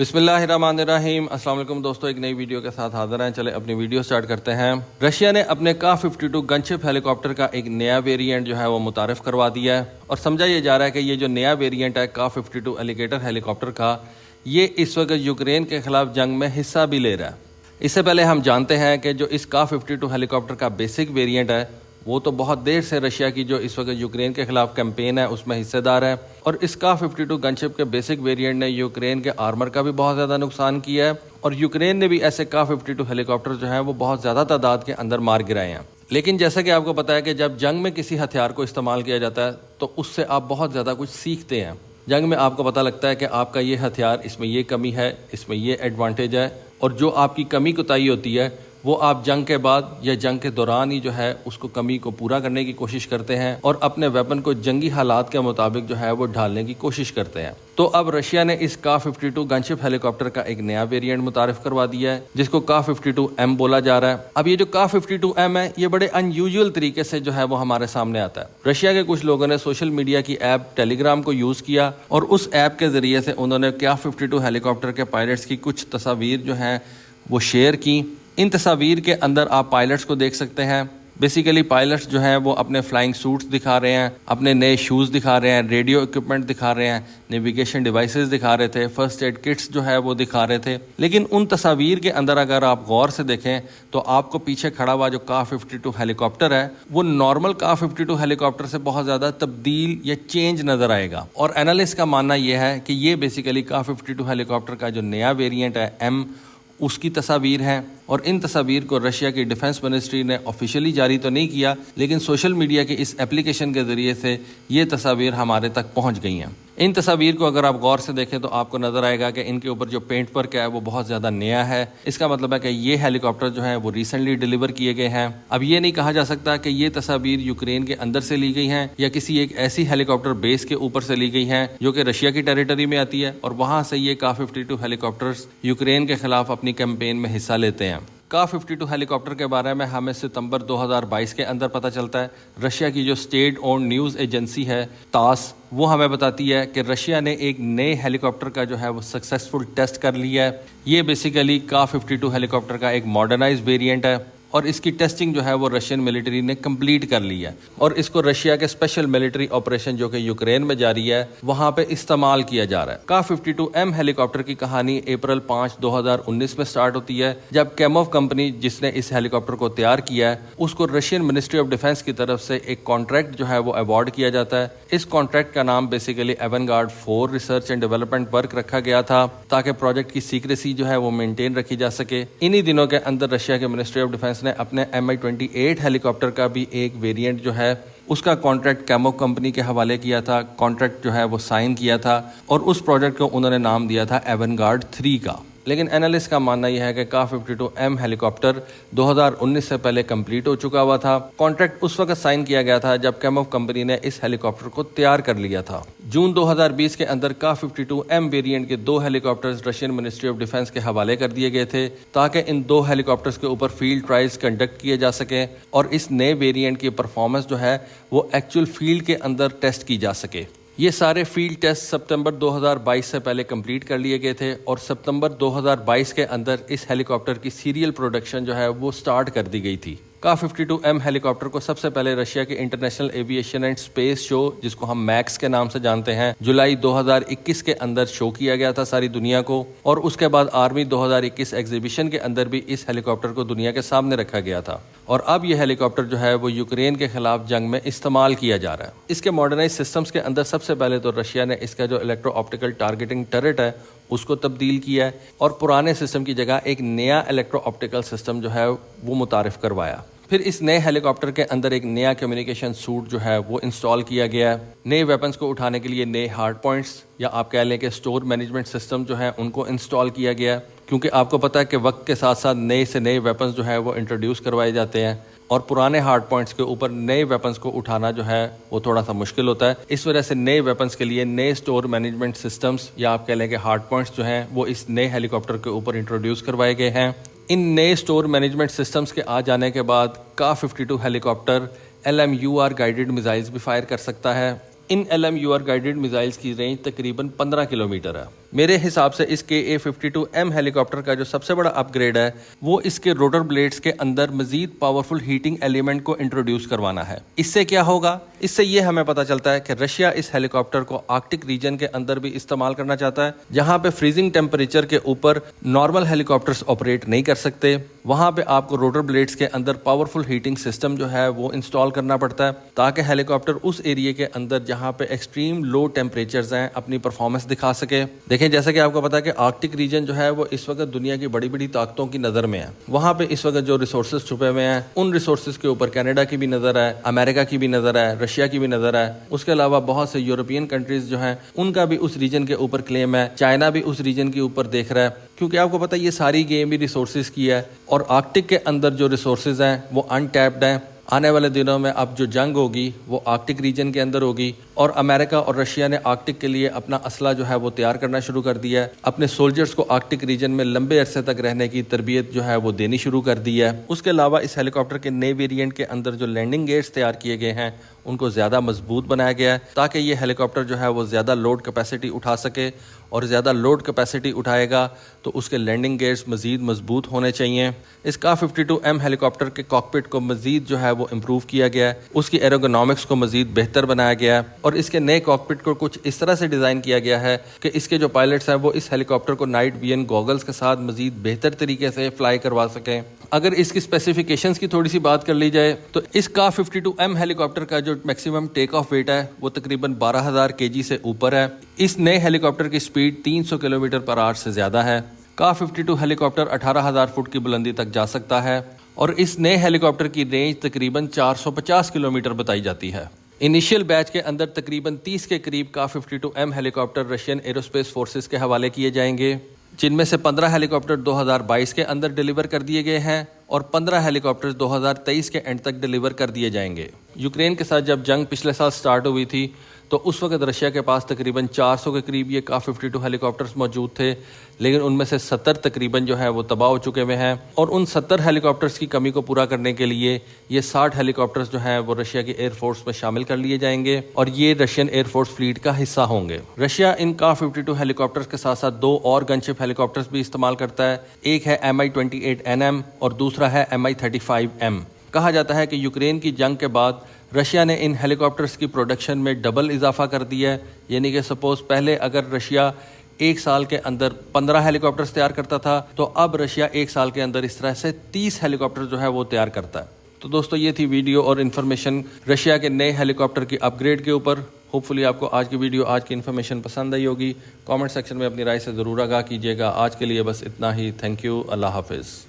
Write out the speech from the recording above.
बिस्मिल्लाहिर्रहमानिर्रहीम। अस्सलाम वालेकुम दोस्तों, एक नई वीडियो के साथ हाजिर हैं। चले अपनी वीडियो स्टार्ट करते हैं। रशिया ने अपने का-52 गनशिप हेलीकॉप्टर का एक नया वेरिएंट जो है वो मुतारफ़ करवा दिया है और समझा ये जा रहा है कि ये जो नया वेरिएंट है का-52 एलिगेटर हेलीकॉप्टर का, ये इस वक्त यूक्रेन के खिलाफ जंग में हिस्सा भी ले रहा है। इससे पहले हम जानते हैं कि जो इस का-52 हेलीकॉप्टर का बेसिक वेरिएंट है वो तो बहुत देर से रशिया की जो इस वक्त यूक्रेन के खिलाफ कैंपेन है उसमें हिस्सेदार है, और इस का-52 गनशिप के बेसिक वेरिएंट ने यूक्रेन के आर्मर का भी बहुत ज़्यादा नुकसान किया है, और यूक्रेन ने भी ऐसे का-52 हेलीकॉप्टर जो हैं वो बहुत ज़्यादा तादाद के अंदर मार गिराए हैं। लेकिन जैसा कि आपको पता है कि जब जंग में किसी हथियार को इस्तेमाल किया जाता है तो उससे आप बहुत ज़्यादा कुछ सीखते हैं। जंग में आपको पता लगता है कि आपका ये हथियार, इसमें ये कमी है, इसमें ये एडवांटेज है, और जो आपकी कमी कोताही होती है वो आप जंग के बाद या जंग के दौरान ही जो है उसको कमी को पूरा करने की कोशिश करते हैं और अपने वेपन को जंगी हालात के मुताबिक जो है वो ढालने की कोशिश करते हैं। तो अब रशिया ने इस का-52 गनशिप हेलीकॉप्टर का एक नया वेरिएंट मुतारिफ करवा दिया है जिसको का-52M बोला जा रहा है। अब ये जो का-52M है ये बड़े अनयूजुअल तरीके से जो है वो हमारे सामने आता है। रशिया के कुछ लोगों ने सोशल मीडिया की ऐप टेलीग्राम को यूज़ किया और उस ऐप के ज़रिए से उन्होंने का-52 हेलीकॉप्टर के पायलट्स की कुछ तस्वीर जो हैं वो शेयर की। इन तस्वीर के अंदर आप पायलट्स को देख सकते हैं। बेसिकली पायलट्स जो हैं वो अपने फ्लाइंग सूट्स दिखा रहे हैं, अपने नए शूज़ दिखा रहे हैं, रेडियो इक्विपमेंट दिखा रहे हैं, नेविगेशन डिवाइसेस दिखा रहे थे, फर्स्ट एड किट्स जो है वो दिखा रहे थे। लेकिन उन तस्वीर के अंदर अगर आप गौर से देखें तो आपको पीछे खड़ा हुआ जो का-52 हेलीकॉप्टर है वो नॉर्मल का-52 हेलीकॉप्टर से बहुत ज़्यादा तब्दील या चेंज नज़र आएगा। और एनालिस्ट का मानना यह है कि ये बेसिकली का-52 हेलीकॉप्टर का जो नया वेरिएंट है M, उसकी तस्वीर हैं, और इन तस्वीर को रशिया की डिफेंस मिनिस्ट्री ने ऑफिशियली जारी तो नहीं किया, लेकिन सोशल मीडिया के इस एप्लीकेशन के ज़रिए से ये तस्वीर हमारे तक पहुंच गई हैं। इन तस्वीर को अगर आप गौर से देखें तो आपको नज़र आएगा कि इनके ऊपर जो पेंट वर्क है वो बहुत ज़्यादा नया है। इसका मतलब है कि ये हेलीकॉप्टर जो है वो रिसेंटली डिलीवर किए गए हैं। अब ये नहीं कहा जा सकता कि ये तस्वीर यूक्रेन के अंदर से ली गई हैं या किसी एक ऐसी हेलीकॉप्टर बेस के ऊपर से ली गई हैं जो कि रशिया की टेरिटरी में आती है, और वहाँ से ये का-52 हेलीकॉप्टर्स यूक्रेन के खिलाफ अपनी कैंपेन में हिस्सा लेते हैं। का-52 हेलीकॉप्टर के बारे में हमें सितंबर 2022 के अंदर पता चलता है। रशिया की जो स्टेट ओन्ड न्यूज़ एजेंसी है तास, वो हमें बताती है कि रशिया ने एक नए हेलीकॉप्टर का जो है वो सक्सेसफुल टेस्ट कर लिया है। ये बेसिकली का-52 हेलीकॉप्टर का एक मॉडर्नाइज्ड वेरिएंट है और इसकी टेस्टिंग जो है वो रशियन मिलिट्री ने कंप्लीट कर ली है, और इसको रशिया के स्पेशल मिलिट्री ऑपरेशन जो कि यूक्रेन में जारी है वहाँ पे इस्तेमाल किया जा रहा है। का-52M हेलीकॉप्टर की कहानी अप्रैल 5, 2019 में स्टार्ट होती है, जब केमोव कंपनी जिसने इस हेलीकॉप्टर को तैयार किया है उसको रशियन मिनिस्ट्री ऑफ डिफेंस की तरफ से एक कॉन्ट्रैक्ट जो है वो अवार्ड किया जाता है। इस कॉन्ट्रैक्ट का नाम basically Avangard 4 research and development work रखा गया था ताकि प्रोजेक्ट की सीक्रेसी जो है वो मेंटेन रखी जा सके। इन्हीं दिनों के अंदर रशिया के मिनिस्ट्री ऑफ डिफेंस ने अपने Mi-28 हेलीकॉप्टर का भी एक वेरिएंट जो है उसका कॉन्ट्रैक्ट केमोव कंपनी के हवाले किया था। कॉन्ट्रैक्ट जो है वो साइन किया था और उस प्रोजेक्ट को उन्होंने नाम दिया था एवेनगार्ड 3 का। लेकिन एनालिस्ट का मानना यह है कि का-52M हेलीकॉप्टर 2019 से पहले कंप्लीट हो चुका हुआ था। कॉन्ट्रैक्ट उस वक्त साइन किया गया था जब केमोव कंपनी ने इस हेलीकॉप्टर को तैयार कर लिया था। जून 2020 के अंदर का-52M वेरिएंट के 2 helicopters Russian ministry of defence के हवाले कर दिए गए थे ताकि इन 2 हेलीकॉप्टर्स के ऊपर फील्ड ट्रायल्स कंडक्ट किए जा सके और इस नए वेरिएंट की परफॉर्मेंस जो है वो एक्चुअल फील्ड के अंदर टेस्ट की जा सके। ये सारे फील्ड टेस्ट सितंबर 2022 से पहले कंप्लीट कर लिए गए थे और सितंबर 2022 के अंदर इस हेलीकॉप्टर की सीरियल प्रोडक्शन जो है वो स्टार्ट कर दी गई थी। का-52M हेलीकॉप्टर को सबसे पहले रशिया के international aviation and space show, जिसको हम मैक्स के नाम से जानते हैं, जुलाई 2021 के अंदर शो किया गया था सारी दुनिया को, और उसके बाद आर्मी 2021 एग्जीबिशन के अंदर भी इस हेलीकॉप्टर को दुनिया के सामने रखा गया था। और अब यह हेलीकॉप्टर जो है वो यूक्रेन के खिलाफ जंग में इस्तेमाल किया जा रहा है। इसके मॉडर्नाइज सिस्टम्स के अंदर सबसे पहले तो रशिया ने इसका जो इलेक्ट्रो ऑप्टिकल टारगेटिंग टर्रेट है उसको तब्दील किया है और पुराने सिस्टम की जगह एक नया इलेक्ट्रो ऑप्टिकल सिस्टम जो है वो मुतारिफ करवाया। फिर इस नए हेलीकॉप्टर के अंदर एक नया कम्युनिकेशन सूट जो है वो इंस्टॉल किया गया है। नए वेपन्स को उठाने के लिए नए हार्ड पॉइंट्स या आप कह लें कि स्टोर मैनेजमेंट सिस्टम जो है उनको इंस्टॉल किया गया है, क्योंकि आपको पता है कि वक्त के साथ साथ नए से नए वेपन्स जो है वो इंट्रोड्यूस करवाए जाते हैं और पुराने हार्ड पॉइंट्स के ऊपर नए वेपन्स को उठाना जो है वो थोड़ा सा मुश्किल होता है। इस वजह से नए वेपन्स के लिए नए स्टोर मैनेजमेंट सिस्टम्स या आप कह लें कि हार्ड पॉइंट्स जो हैं वो इस नए हेलीकॉप्टर के ऊपर इंट्रोड्यूस करवाए गए हैं। इन नए स्टोर मैनेजमेंट सिस्टम्स के आ जाने के बाद का-52 हेलीकॉप्टर LMUR गाइडेड मिसाइल्स भी फायर कर सकता है। इन LMUR गाइडेड मिसाइल्स की रेंज तकरीबन 15 किलोमीटर है। میرے حساب سے اس KA-52M ہیلی کاپٹر کا جو سب سے بڑا اپ گریڈ ہے وہ اس کے روٹر بلیڈز کے اندر مزید پاورفل ہیٹنگ ایلیمنٹ کو انٹروڈیوس کروانا ہے۔ اس سے کیا ہوگا؟ اس سے یہ ہمیں پتہ چلتا ہے کہ رشیا اس ہیلی کاپٹر کو آرکٹک ریجن کے اندر بھی استعمال کرنا چاہتا ہے، جہاں پہ فریزنگ ٹیمپریچر کے اوپر نارمل ہیلی کاپٹرز آپریٹ نہیں کر سکتے۔ وہاں پہ آپ کو روٹر بلیڈز کے اندر پاورفل ہیٹنگ سسٹم جو ہے وہ انسٹال کرنا پڑتا ہے تاکہ ہیلی کاپٹر اس ایریے کے اندر جہاں پہ ایکسٹریم لو ٹیمپریچرز ہیں اپنی پرفارمنس دکھا سکے۔ دیکھیں جیسا کہ آپ کو پتا ہے کہ آرکٹک ریجن جو ہے وہ اس وقت دنیا کی بڑی بڑی طاقتوں کی نظر میں ہے۔ وہاں پہ اس وقت جو ریسورسز چھپے ہوئے ہیں ان ریسورسز کے اوپر کینیڈا کی بھی نظر ہے، امریکہ کی بھی نظر ہے، رشیا کی بھی نظر ہے۔ اس کے علاوہ بہت سے یورپین کنٹریز جو ہیں ان کا بھی اس ریجن کے اوپر کلیم ہے، چائنا بھی اس ریجن کے اوپر دیکھ رہا ہے، کیونکہ آپ کو پتا ہے یہ ساری گیم بھی ریسورسز کی ہے اور آرکٹک کے اندر جو ریسورسز ہیں وہ ان ٹیپڈ ہیں۔ آنے والے دنوں میں اب جو جنگ ہوگی وہ آرکٹک ریجن کے اندر ہوگی اور امریکہ اور رشیا نے آرکٹک کے لیے اپنا اسلحہ جو ہے وہ تیار کرنا شروع کر دیا ہے، اپنے سولجرز کو آرکٹک ریجن میں لمبے عرصے تک رہنے کی تربیت جو ہے وہ دینی شروع کر دی ہے۔ اس کے علاوہ اس ہیلی کاپٹر کے نئے ویریئنٹ کے اندر جو لینڈنگ گیئرز تیار کیے گئے ہیں ان کو زیادہ مضبوط بنایا گیا ہے تاکہ یہ ہیلی کاپٹر جو ہے وہ زیادہ لوڈ کیپیسٹی اٹھا سکے، اور زیادہ لوڈ کیپیسٹی اٹھائے گا تو اس کے لینڈنگ گیئرز مزید مضبوط ہونے چاہیے۔ اس KA-52M ہیلی کاپٹر کے کاکپٹ کو مزید جو ہے وہ امپروو کیا گیا ہے، اس کی ایروگونامکس کو مزید بہتر بنایا گیا ہے اور اس کے نئے کاکپٹ کو کچھ اس طرح سے ڈیزائن کیا گیا ہے کہ اس کے جو پائلٹس ہیں وہ اس ہیلی کاپٹر کو نائٹ ویژن گوگلز کے ساتھ مزید بہتر طریقے سے فلائی کروا سکیں۔ اگر اس کی اسپیسیفکیشنز کی تھوڑی سی بات کر لی جائے تو اس KA-52M ہیلی کاپٹر کا جو میکسیمم ٹیک آف ویٹ ہے وہ تقریباً 12,000 kg سے اوپر ہے۔ اس نئے ہیلی کاپٹر کی سپیڈ 300 km/h سے زیادہ ہے۔ KA-52 ہیلی کاپٹر 18,000 فٹ کی بلندی تک جا سکتا ہے اور اس نئے ہیلی کاپٹر کی رینج تقریباً 450 کلومیٹر بتائی جاتی ہے۔ انیشیل بیچ کے اندر تقریباً 30 کے قریب KA-52M ہیلی کاپٹر رشین ایروسپیس فورسز کے حوالے کیے جائیں گے، جن میں سے 15 ہیلی کاپٹر 2022 کے اندر ڈیلیور کر دیے گئے ہیں اور 15 ہیلی کاپٹر 2023 کے اینڈ تک ڈیلیور کر دیے جائیں گے۔ یوکرین کے ساتھ جب جنگ پچھلے سال سٹارٹ ہوئی تھی تو اس وقت رشیا کے پاس تقریباً 400 کے قریب یہ KA-52 ہیلی کاپٹرز موجود تھے، لیکن ان میں سے 70 تقریباً جو ہے وہ تباہ ہو چکے ہوئے ہیں اور ان 70 ہیلی کاپٹرز کی کمی کو پورا کرنے کے لیے یہ 60 ہیلی کاپٹرز جو ہیں وہ رشیا کی ایئر فورس میں شامل کر لیے جائیں گے اور یہ رشین ایئر فورس فلیٹ کا حصہ ہوں گے۔ Russia in KA-52 Halley copters کے ساتھ ساتھ 2 اور گن شپ ہیلی کاپٹرز بھی استعمال کرتا ہے، ایک ہے Mi-28NM اور دوسرا ہے Mi-35M۔ کہا جاتا ہے کہ یوکرین کی جنگ کے بعد رشیا نے ان ہیلی کاپٹرز کی پروڈکشن میں ڈبل اضافہ کر دیا ہے، یعنی کہ سپوز پہلے اگر رشیا ایک سال کے اندر 15 ہیلی کاپٹرز تیار کرتا تھا تو اب رشیا ایک سال کے اندر اس طرح سے 30 ہیلی کاپٹر جو ہے وہ تیار کرتا ہے۔ تو دوستو یہ تھی ویڈیو اور انفارمیشن رشیا کے نئے ہیلی کاپٹر کی اپ گریڈ کے اوپر۔ ہوپ فلی آپ کو آج کی ویڈیو، آج کی انفارمیشن پسند آئی ہوگی۔ کامنٹ سیکشن میں اپنی رائے سے ضرور آگاہ کیجیے گا۔ آج کے لیے بس اتنا ہی۔ تھینک یو، اللہ حافظ۔